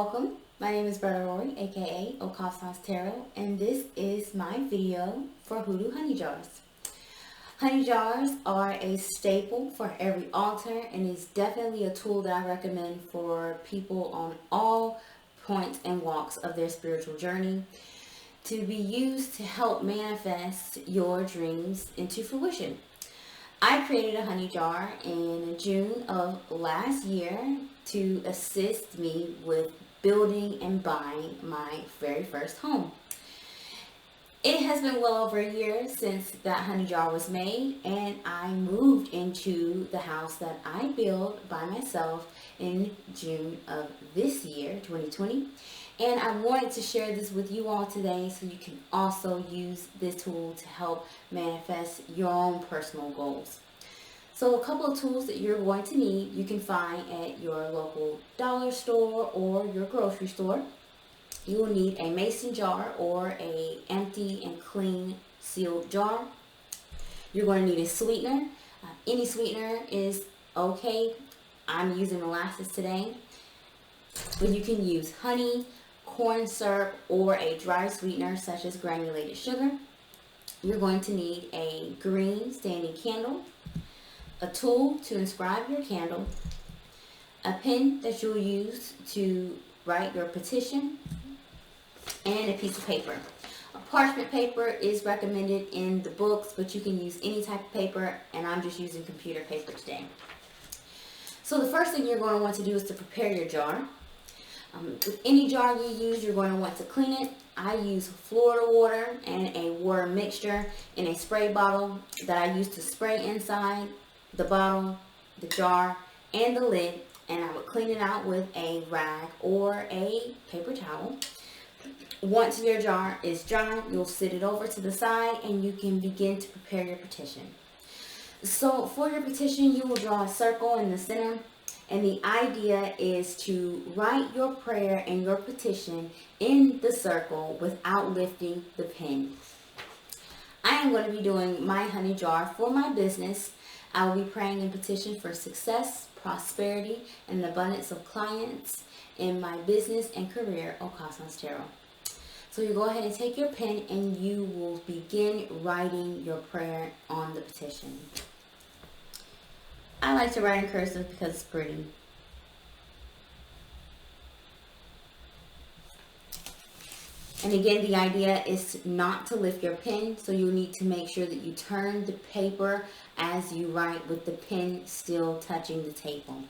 Welcome. My name is Brother Rory, aka Okasans Tarot, and this is my video for Hoodoo Honey Jars. Honey jars are a staple for every altar and is definitely a tool that I recommend for people on all points and walks of their spiritual journey to be used to help manifest your dreams into fruition. I created a honey jar in June of last year to assist me with building and buying my very first home. It has been well over a year since that honey jar was made, and I moved into the house that I built by myself in June of this year, 2020. And I wanted to share this with you all today so you can also use this tool to help manifest your own personal goals. So a couple of tools that you're going to need you can find at your local dollar store or your grocery store. You will need a mason jar or a empty and clean sealed jar. You're going to need a sweetener. Any sweetener is okay. I'm using molasses today, but you can use honey, corn syrup, or a dry sweetener such as granulated sugar. You're going to need a green standing candle, a tool to inscribe your candle, a pen that you'll use to write your petition, and a piece of paper. A parchment paper is recommended in the books, but you can use any type of paper, and I'm just using computer paper today. So the first thing you're going to want to do is to prepare your jar. With any jar you use, you're going to want to clean it. I use Florida water and a water mixture in a spray bottle that I use to spray inside the bottle, the jar, and the lid, and I would clean it out with a rag or a paper towel. Once your jar is dry, you'll sit it over to the side and you can begin to prepare your petition. So for your petition, you will draw a circle in the center, and the idea is to write your prayer and your petition in the circle without lifting the pen. I am going to be doing my honey jar for my business. I will be praying and petition for success, prosperity, and an abundance of clients in my business and career, Okasans Tarot. So you go ahead and take your pen and you will begin writing your prayer on the petition. I like to write in cursive because it's pretty. And again, the idea is not to lift your pen, so you need to make sure that you turn the paper as you write with the pen still touching the table.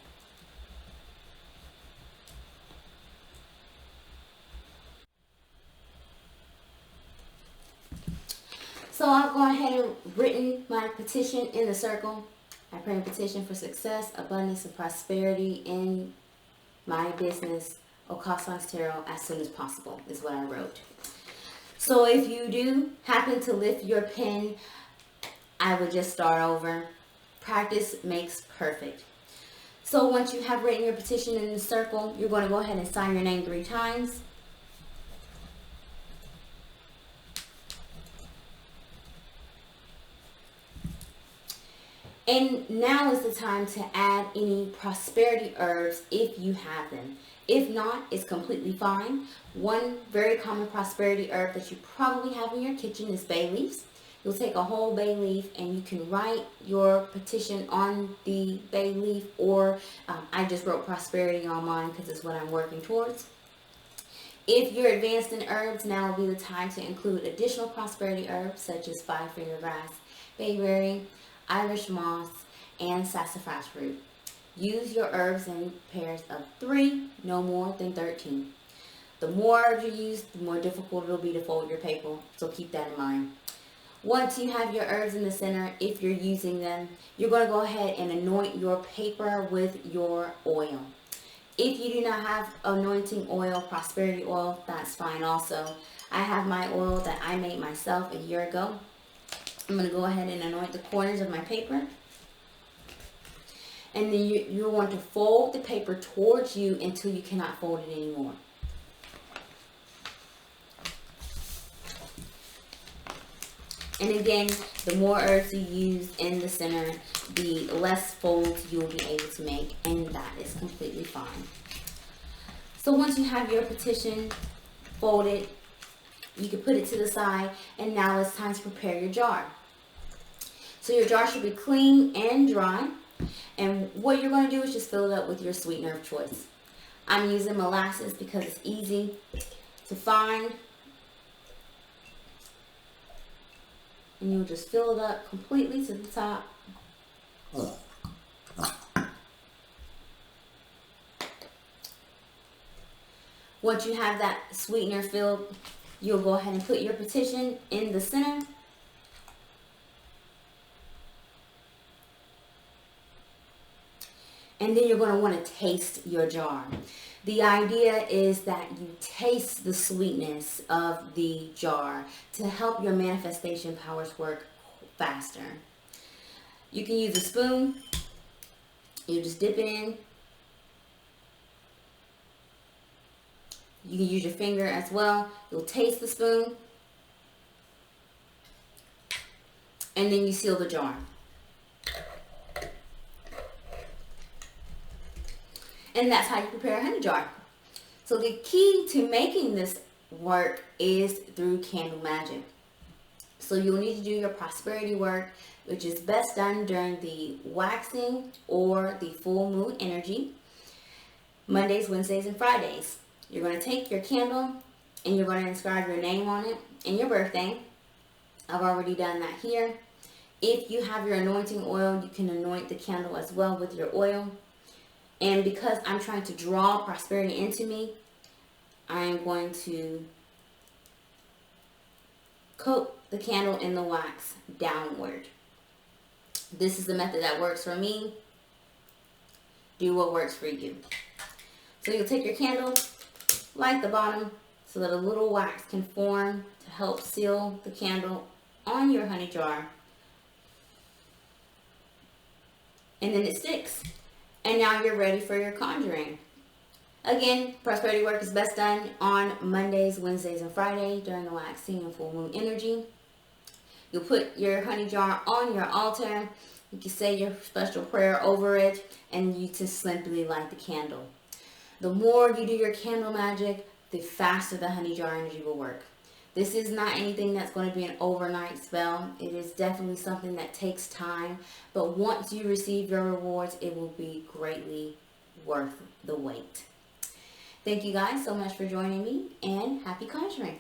So I've gone ahead and written my petition in the circle. I pray and petition for success, abundance, and prosperity in my business, Okasans Tarot, as soon as possible, is what I wrote. So if you do happen to lift your pen, I would just start over. Practice makes perfect. So once you have written your petition in the circle, you're going to go ahead and sign your name 3 times. And now is the time to add any prosperity herbs if you have them. If not, it's completely fine. One very common prosperity herb that you probably have in your kitchen is bay leaves. You'll take a whole bay leaf and you can write your petition on the bay leaf, or I just wrote prosperity on mine because it's what I'm working towards. If you're advanced in herbs, now will be the time to include additional prosperity herbs such as 5-finger grass, bayberry, Irish moss, and sassafras root. Use your herbs in pairs of 3, no more than 13. The more herbs you use, the more difficult it'll be to fold your paper, so keep that in mind. Once you have your herbs in the center, if you're using them, you're going to go ahead and anoint your paper with your oil. If you do not have anointing oil, prosperity oil, that's fine also. I have my oil that I made myself a year ago. I'm going to go ahead and anoint the corners of my paper. And then you want to fold the paper towards you until you cannot fold it anymore. And again, the more herbs you use in the center, the less folds you will be able to make, and that is completely fine. So once you have your petition folded, you can put it to the side, and now it's time to prepare your jar. So your jar should be clean and dry, and what you're going to do is just fill it up with your sweetener of choice. I'm using molasses because it's easy to find, and you'll just fill it up completely to the top. Once you have that sweetener filled, you'll go ahead and put your petition in the center. And then you're going to want to taste your jar. The idea is that you taste the sweetness of the jar to help your manifestation powers work faster. You can use a spoon. You just dip it in. You can use your finger as well. You'll taste the spoon. And then you seal the jar. And that's how you prepare a honey jar. So the key to making this work is through candle magic. So you'll need to do your prosperity work, which is best done during the waxing or the full moon energy, Mondays, Wednesdays, and Fridays. You're going to take your candle and you're going to inscribe your name on it and your birthday. I've already done that here. If you have your anointing oil, you can anoint the candle as well with your oil. And because I'm trying to draw prosperity into me, I'm going to coat the candle in the wax downward. This is the method that works for me. Do what works for you. So you'll take your candle, light the bottom so that a little wax can form to help seal the candle on your honey jar. And then it sticks. And now you're ready for your conjuring. Again, prosperity work is best done on Mondays, Wednesdays, and Fridays during the waxing and full moon energy. You'll put your honey jar on your altar. You can say your special prayer over it, and you just simply light the candle. The more you do your candle magic, the faster the honey jar energy will work. This is not anything that's going to be an overnight spell. It is definitely something that takes time. But once you receive your rewards, it will be greatly worth the wait. Thank you guys so much for joining me, and happy conjuring.